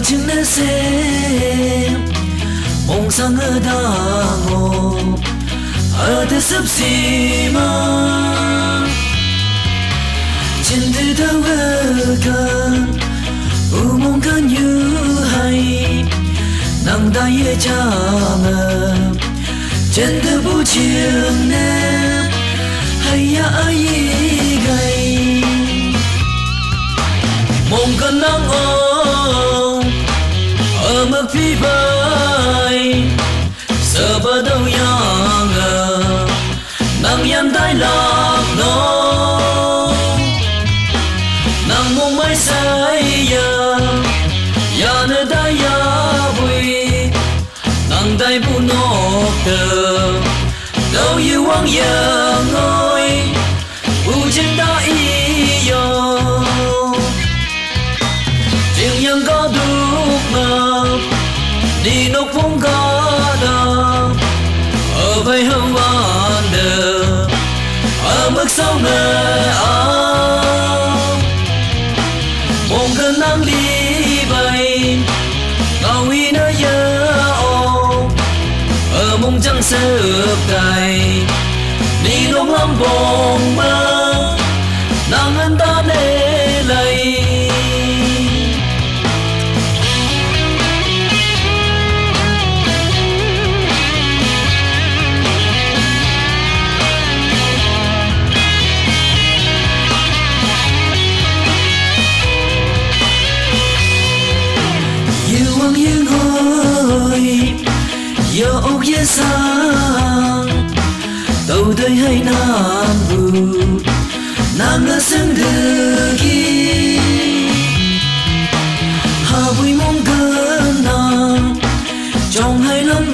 chừng nè xem mong sang ở đàng ở thế sắp xì mà trên thế thao gần mong cần như hay nắng ta ye cha ngờ trên thế bu chiêng nè hay ya ai gầy mong cần nắng ở mức phi bay sợ bờ đâu ngờ nắng nhăn tay lạc nó nắng mong mai say ya nơi tay ya vui nắng tay bu nộp tờ đâu yêu hoang giờ ngồi bu trên ta yo chuyện nhân có đúc mơ đi nốc phong có đau ở vai hông van đờ ở mức sâu nề mong cơn nắng đi bay ngào huy nơi nhớ ở mong trăng sẽ ướp cày đi nốc lắm bồng mơ nắng ân ta nề lầy như ngồi giờ ốc dễ sang tàu đời hay nam bù nàng ở sân đường kia hà vui mong cơn nàng trong hay lắm